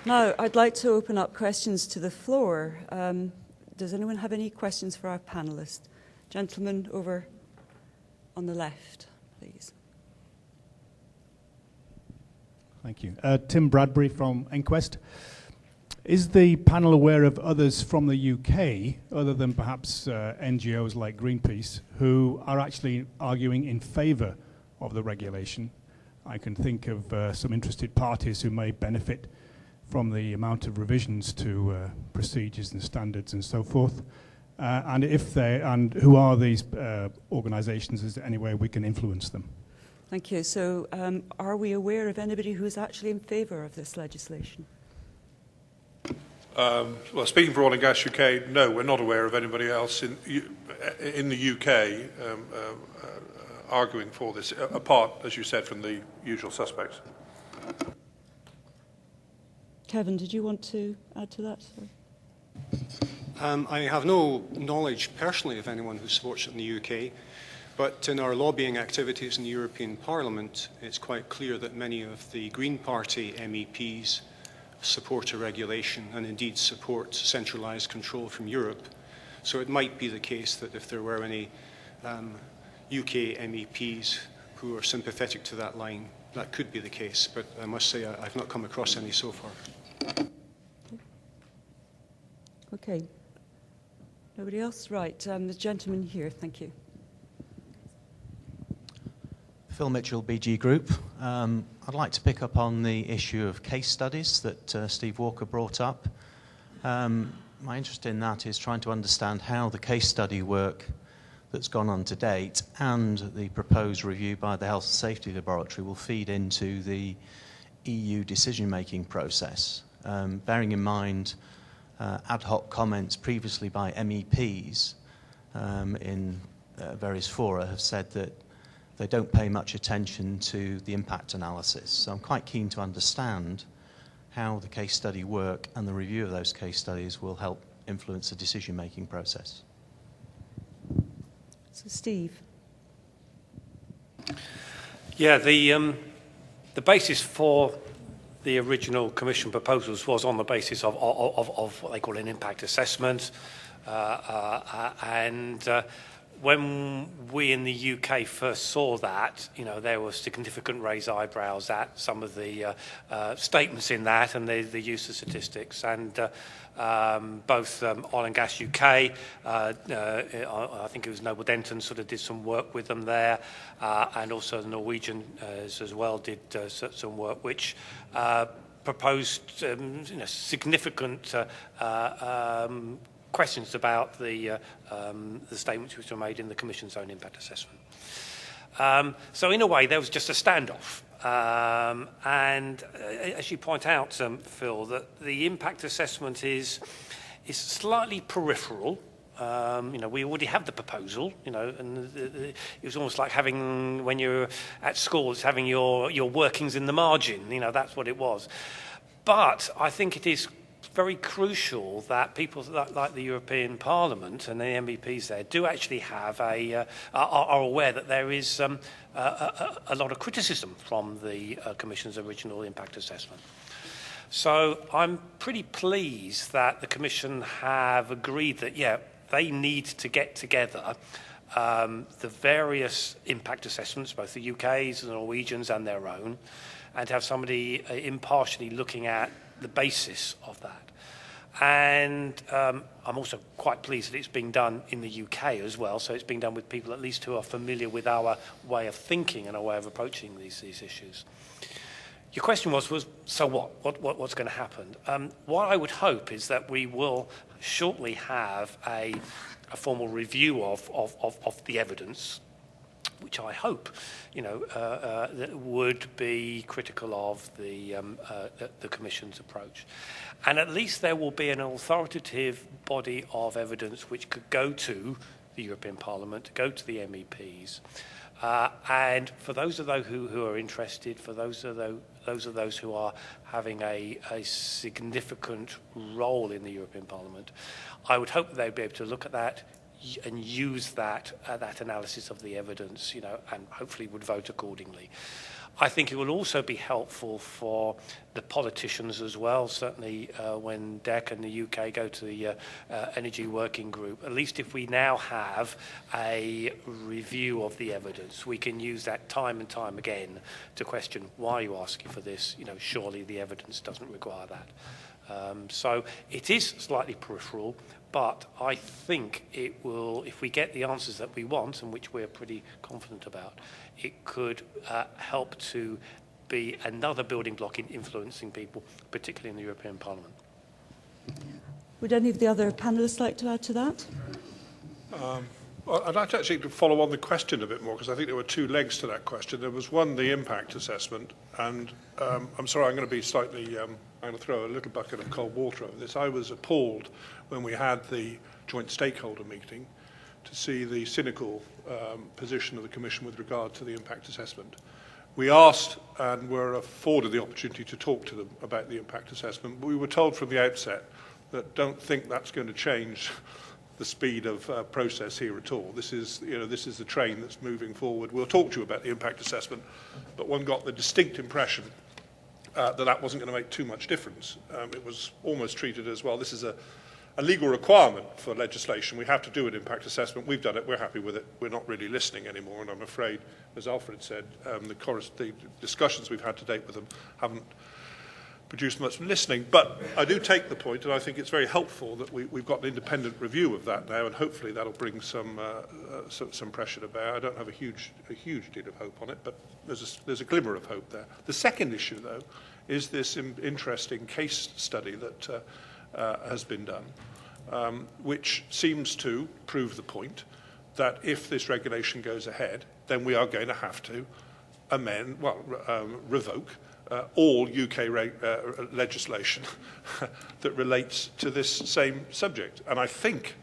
Now, I'd like to open up questions to the floor. Does anyone have any questions for our panellists? Gentleman over on the left, please. Thank you. Tim Bradbury from Enquest. Is the panel aware of others from the UK, other than perhaps NGOs like Greenpeace, who are actually arguing in favour of the regulation? I can think of some interested parties who may benefit from the amount of revisions to procedures and standards and so forth. And who are these organisations? Is there any way we can influence them? Thank you. So are we aware of anybody who is actually in favour of this legislation? Well, speaking for Oil and Gas UK, no, we're not aware of anybody else in the UK arguing for this, apart, as you said, from the usual suspects. Kevin, did you want to add to that? I have no knowledge personally of anyone who supports it in the UK, but in our lobbying activities in the European Parliament, it's quite clear that many of the Green Party MEPs support a regulation and indeed support centralised control from Europe. So it might be the case that if there were any UK MEPs who are sympathetic to that line, that could be the case, but I must say I've not come across any so far. Okay. Nobody else? Right. The gentleman here, thank you. Phil Mitchell, BG Group. I'd like to pick up on the issue of case studies that Steve Walker brought up. My interest in that is trying to understand how the case study work that's gone on to date and the proposed review by the Health and Safety Laboratory will feed into the EU decision-making process. Bearing in mind ad hoc comments previously by MEPs in various fora have said that they don't pay much attention to the impact analysis. So I'm quite keen to understand how the case study work and the review of those case studies will help influence the decision-making process. So Steve. Yeah, the basis for the original Commission proposals was on the basis of what they call an impact assessment, when we in the UK first saw that, there was significant raised eyebrows at some of the statements in that and the use of statistics. And both Oil and Gas UK, I think it was Noble Denton, sort of did some work with them there, and also the Norwegian as well did some work which proposed significant questions about the statements which were made in the Commission's own impact assessment. So in a way, there was just a standoff. And as you point out, Phil, that the impact assessment is slightly peripheral. We already have the proposal, and it was almost like having, when you're at school, it's having your workings in the margin, that's what it was. But I think it is very crucial that people like the European Parliament and the MEPs there do actually have are aware that there is a lot of criticism from the Commission's original impact assessment. So I'm pretty pleased that the Commission have agreed that, they need to get together the various impact assessments, both the UK's, the Norwegians and their own, and have somebody impartially looking at the basis of that. And I'm also quite pleased that it's being done in the UK as well, so it's being done with people at least who are familiar with our way of thinking and our way of approaching these issues. Your question was so what's going to happen? What I would hope is that we will shortly have a formal review of the evidence, which I hope, that would be critical of the Commission's approach. And at least there will be an authoritative body of evidence which could go to the European Parliament, go to the MEPs. And for those of those who are interested, for those of those who are having a significant role in the European Parliament, I would hope that they'd be able to look at that and use that analysis of the evidence, and hopefully would vote accordingly. I think it will also be helpful for the politicians as well. Certainly when DEC and the UK go to the Energy Working Group, at least if we now have a review of the evidence, we can use that time and time again to question, why are you asking for this? You know, surely the evidence doesn't require that. So it is slightly peripheral, but I think it will, if we get the answers that we want, and which we're pretty confident about, it could help to be another building block in influencing people, particularly in the European Parliament. Would any of the other panellists like to add to that? Well, I'd like to actually follow on the question a bit more, because I think there were two legs to that question. There was one, the impact assessment, and I'm sorry, I'm going to be slightly, I'm going to throw a little bucket of cold water over this. I was appalled when we had the joint stakeholder meeting to see the cynical position of the Commission with regard to the impact assessment. We asked and were afforded the opportunity to talk to them about the impact assessment, but we were told from the outset that don't think that's going to change the speed of process here at all. This is, you know, this is the train that's moving forward. We'll talk to you about the impact assessment, but one got the distinct impression that wasn't going to make too much difference. It was almost treated as, well, this is a legal requirement for legislation. We have to do an impact assessment. We've done it. We're happy with it. We're not really listening anymore. And I'm afraid, as Alfred said, the discussions we've had to date with them haven't produced much listening. But I do take the point, and I think it's very helpful that we've got an independent review of that now, and hopefully that'll bring some pressure to bear. I don't have a huge deal of hope on it, but there's a glimmer of hope there. The second issue, though, is this interesting case study that has been done, which seems to prove the point that if this regulation goes ahead, then we are going to have to revoke all UK legislation that relates to this same subject. And I think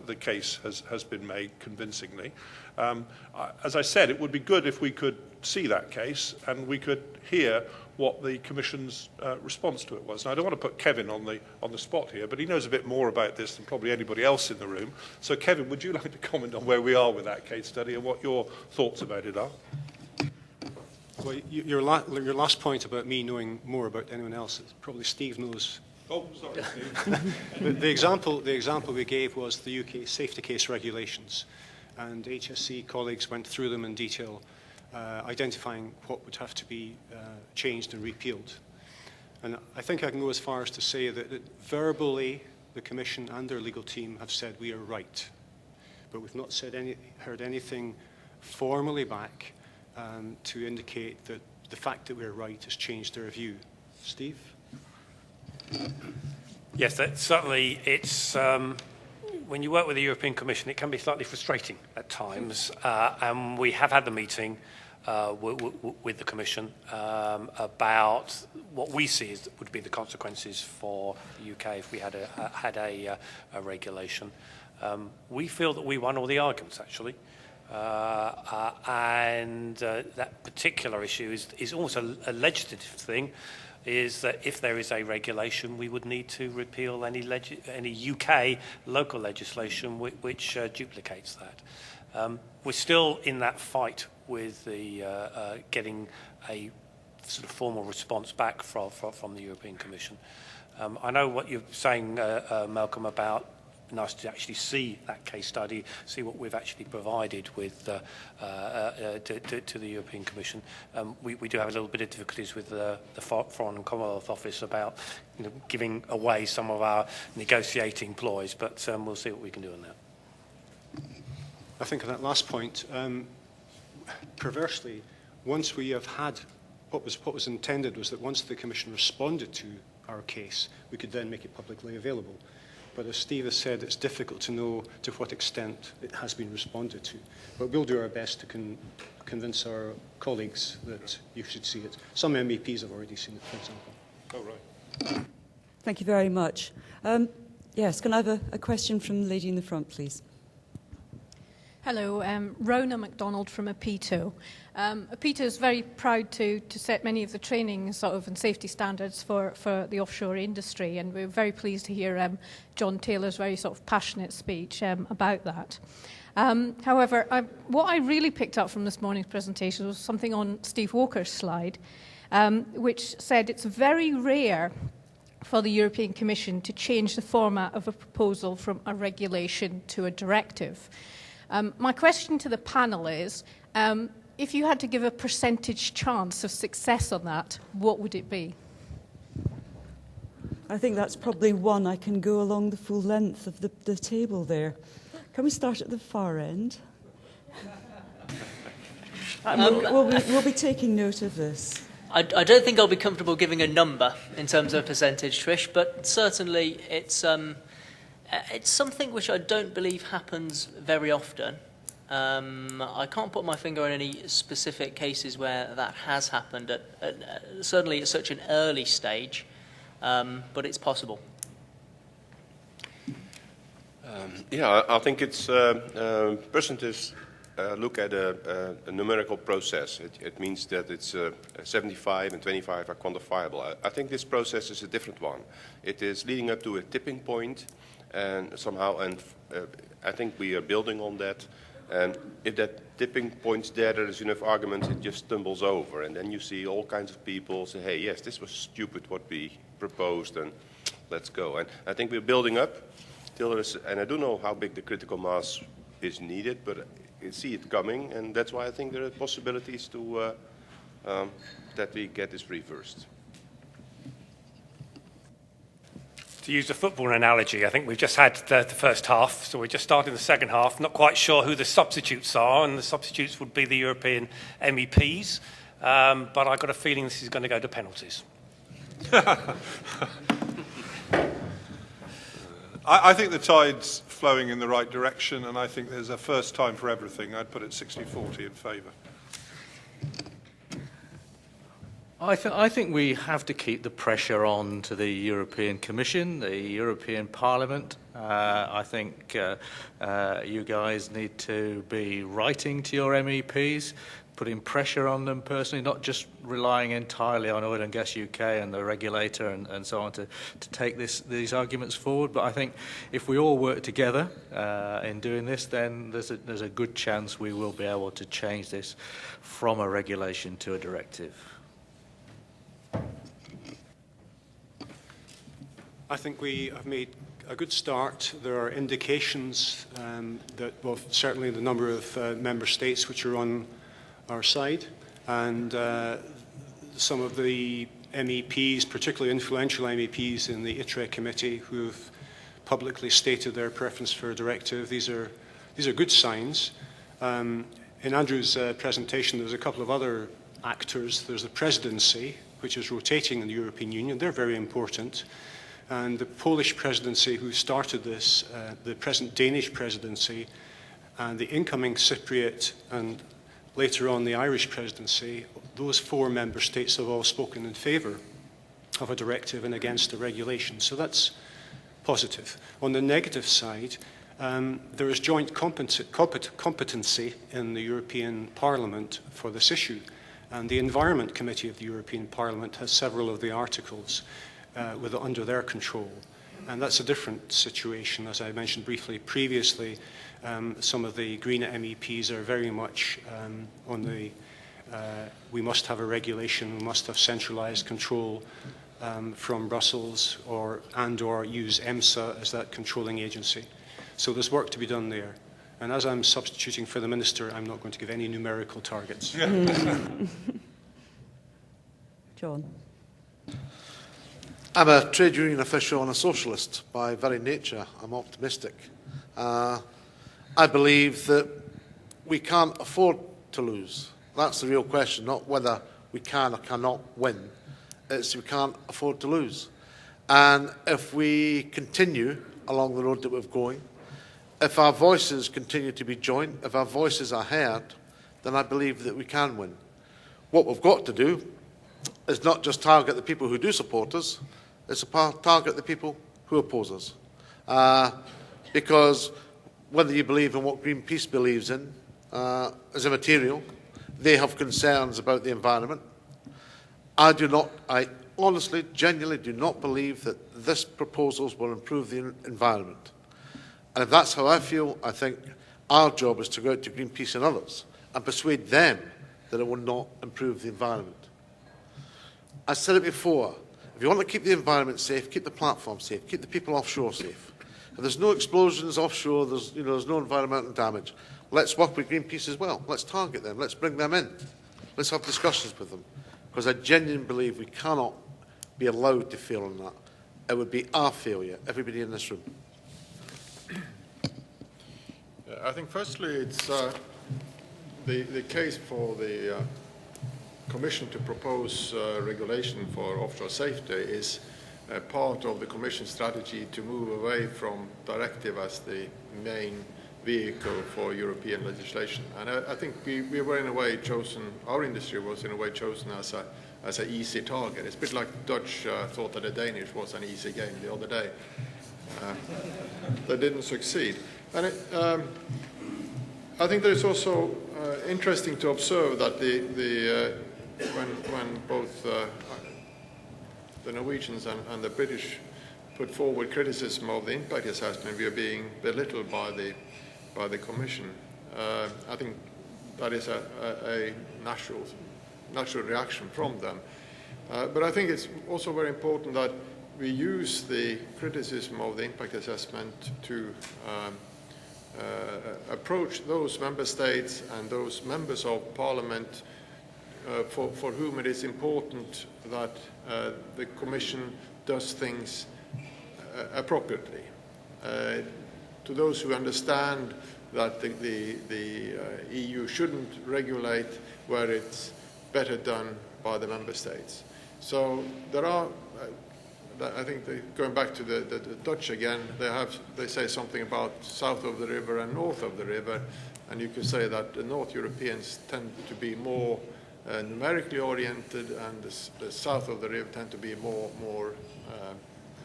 the case has been made convincingly. As I said, it would be good if we could see that case and we could hear what the Commission's response to it was. Now, I don't want to put Kevin on the spot here, but he knows a bit more about this than probably anybody else in the room. So, Kevin, would you like to comment on where we are with that case study and what your thoughts about it are? Well, your last point about me knowing more about anyone else, probably Steve knows. Oh, sorry, Steve. the example we gave was the UK safety case regulations, and HSC colleagues went through them in detail, identifying what would have to be changed and repealed. And I think I can go as far as to say that verbally the Commission and their legal team have said we are right, but we've not heard anything formally back to indicate that the fact that we're right has changed their view. Steve? Yes, certainly it's, when you work with the European Commission, it can be slightly frustrating at times, and we have had the meeting with the Commission about what we see would be the consequences for the UK if we had a regulation. We feel that we won all the arguments, actually. And that particular issue is almost a legislative thing, is that if there is a regulation, we would need to repeal any UK local legislation which duplicates that. We're still in that fight with the getting a sort of formal response back from the European Commission. I know what you're saying, Malcolm, about nice to actually see that case study, see what we've actually provided with to the European Commission. We do have a little bit of difficulties with the Foreign and Commonwealth Office about giving away some of our negotiating ploys, but we'll see what we can do on that. I think on that last point, perversely, once we have had what was intended was that once the Commission responded to our case, we could then make it publicly available. But as Steve has said, it's difficult to know to what extent it has been responded to. But we'll do our best to convince our colleagues that you should see it. Some MEPs have already seen it, for example. Oh, right. Thank you very much. Yes, can I have a question from the lady in the front, please? Hello, Rona MacDonald from APITO. APITO is very proud to set many of the training and safety standards for the offshore industry, and we're very pleased to hear John Taylor's very passionate speech about that. However, what I really picked up from this morning's presentation was something on Steve Walker's slide, which said it's very rare for the European Commission to change the format of a proposal from a regulation to a directive. My question to the panel is, if you had to give a percentage chance of success on that, what would it be? I think that's probably one. I can go along the full length of the table there. Can we start at the far end? We'll be taking note of this. I don't think I'll be comfortable giving a number in terms of a percentage, Trish, but certainly it's something which I don't believe happens very often. I can't put my finger on any specific cases where that has happened, certainly at such an early stage, but it's possible. I think it's percentages look at a numerical process. It means that it's 75 and 25 are quantifiable. I think this process is a different one. It is leading up to a tipping point, and somehow, I think we are building on that. And if that tipping point's there is enough arguments, it just stumbles over. And then you see all kinds of people say, hey, yes, this was stupid what we proposed, and let's go. And I think we're building up till there is, and I don't know how big the critical mass is needed, but I see it coming, and that's why I think there are possibilities to that we get this reversed. To use a football analogy, I think we've just had the first half, so we're just starting the second half. Not quite sure who the substitutes are, and the substitutes would be the European MEPs, but I've got a feeling this is going to go to penalties. I think the tide's flowing in the right direction, and I think there's a first time for everything. I'd put it 60-40 in favour. I think we have to keep the pressure on to the European Commission, the European Parliament. I think you guys need to be writing to your MEPs, putting pressure on them personally, not just relying entirely on Oil and Gas UK and the regulator and so on to take these arguments forward. But I think if we all work together in doing this, then there's a good chance we will be able to change this from a regulation to a directive. I think we have made a good start. There are indications that, well, certainly the number of member states which are on our side, and some of the MEPs, particularly influential MEPs in the ITRE committee, who have publicly stated their preference for a directive. These are good signs. In Andrew's presentation, there's a couple of other actors. There's the presidency, which is rotating in the European Union. They're very important. And the Polish presidency, who started this, the present Danish presidency, and the incoming Cypriot, and later on the Irish presidency, those 4 member states have all spoken in favour of a directive and against a regulation. So that's positive. On the negative side, there is joint competency in the European Parliament for this issue. And the Environment Committee of the European Parliament has several of the articles under their control. And that's a different situation. As I mentioned briefly previously, some of the Green MEPs are very much on the we must have a regulation, we must have centralised control from Brussels or use EMSA as that controlling agency. So there's work to be done there. And as I'm substituting for the Minister, I'm not going to give any numerical targets. John. I'm a trade union official and a socialist by very nature. I'm optimistic. I believe that we can't afford to lose. That's the real question, not whether we can or cannot win. It's we can't afford to lose. And if we continue along the road that we're going, if our voices continue to be joined, if our voices are heard, then I believe that we can win. What we've got to do is not just target the people who do support us, it's to target the people who oppose us. Because whether you believe in what Greenpeace believes in is immaterial. They have concerns about the environment. I honestly, genuinely do not believe that this proposal will improve the environment. And if that's how I feel, I think our job is to go out to Greenpeace and others and persuade them that it will not improve the environment. I said it before, if you want to keep the environment safe, keep the platform safe, keep the people offshore safe. If there's no explosions offshore, there's no environmental damage. Let's work with Greenpeace as well. Let's target them. Let's bring them in. Let's have discussions with them. Because I genuinely believe we cannot be allowed to fail on that. It would be our failure, everybody in this room. I think firstly it's the case for the Commission to propose regulation for offshore safety is part of the Commission strategy to move away from directive as the main vehicle for European legislation. And I think we were in a way chosen, our industry was in a way chosen as an easy target. It's a bit like the Dutch thought that the Danish was an easy game the other day. They didn't succeed. And I think that it's also interesting to observe that when both the Norwegians and the British put forward criticism of the impact assessment, we are being belittled by the Commission. I think that is a natural reaction from them. But I think it's also very important that we use the criticism of the impact assessment to approach those member states and those members of parliament for whom it is important that the Commission does things appropriately. To those who understand that the EU shouldn't regulate where it's better done by the member states. So there are, I think going back to the Dutch again, they say something about south of the river and north of the river, and you could say that the North Europeans tend to be more numerically oriented, and the south of the river tend to be more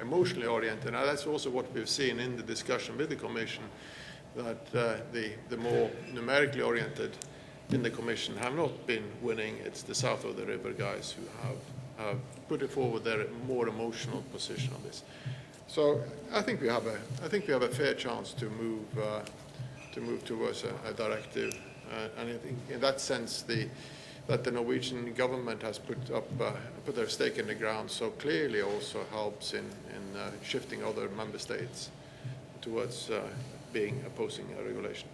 emotionally oriented. Now that's also what we've seen in the discussion with the Commission, that the more numerically oriented in the Commission have not been winning. It's the south of the river guys who have put it forward their more emotional position on this. So I think we have a fair chance to move towards a directive, and I think in that sense that the Norwegian government has put their stake in the ground so clearly also helps in shifting other member states towards opposing a regulation.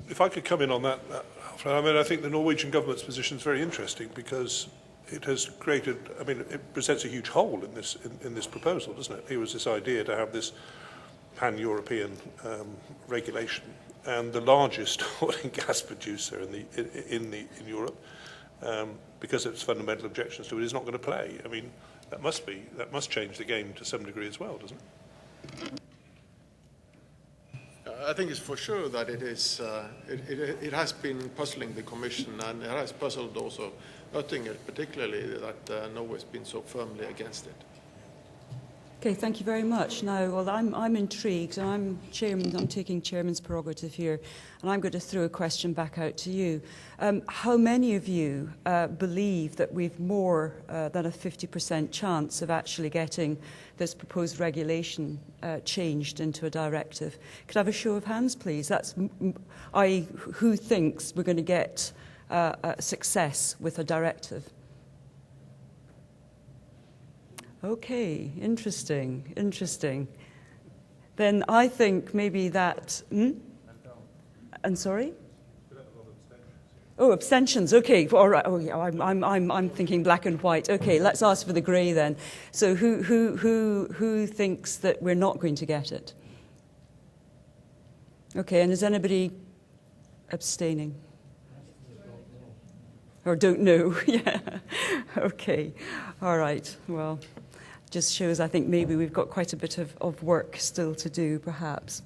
If I could come in on that, Alfred, I mean, I think the Norwegian government's position is very interesting because it has created, I mean, it presents a huge hole in this proposal, doesn't it? Here was this idea to have this pan-European regulation, and the largest oil and gas producer in Europe, because of its fundamental objections to it, is not going to play. I mean, that must change the game to some degree as well, doesn't it? I think it's for sure that it is. It has been puzzling the Commission, and it has puzzled also Oettinger, particularly that Norway has been so firmly against it. Okay, thank you very much. Now, well, I'm intrigued, and I'm chairman. I'm taking chairman's prerogative here, and I'm going to throw a question back out to you. How many of you believe that we've more than a 50% chance of actually getting this proposed regulation changed into a directive? Could I have a show of hands, please? That's who thinks we're going to get success with a directive? Okay, interesting. Then I think maybe that. And sorry? Oh, abstentions. Okay, all right. Oh, yeah, I'm thinking black and white. Okay, let's ask for the grey then. So who thinks that we're not going to get it? Okay, and is anybody abstaining? Or don't know? Yeah. Okay. All right. Well, just shows, I think, maybe we've got quite a bit of work still to do, perhaps.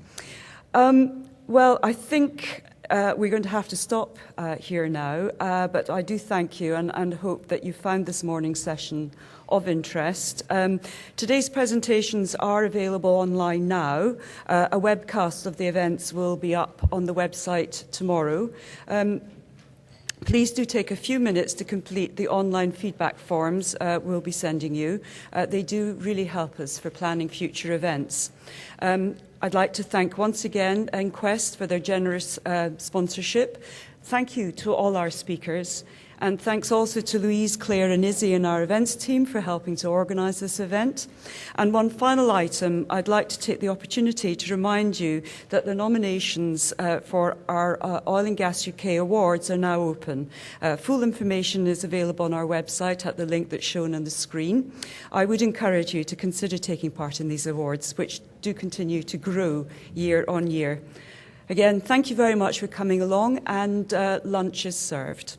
Well, I think we're going to have to stop here now, but I do thank you and hope that you found this morning's session of interest. Today's presentations are available online now. A webcast of the events will be up on the website tomorrow. Please do take a few minutes to complete the online feedback forms we'll be sending you. They do really help us for planning future events. I'd like to thank once again Enquest for their generous sponsorship. Thank you to all our speakers. And thanks also to Louise, Claire and Izzy and our events team for helping to organise this event. And one final item, I'd like to take the opportunity to remind you that the nominations for our Oil and Gas UK Awards are now open. Full information is available on our website at the link that's shown on the screen. I would encourage you to consider taking part in these awards, which do continue to grow year on year. Again, thank you very much for coming along, and lunch is served.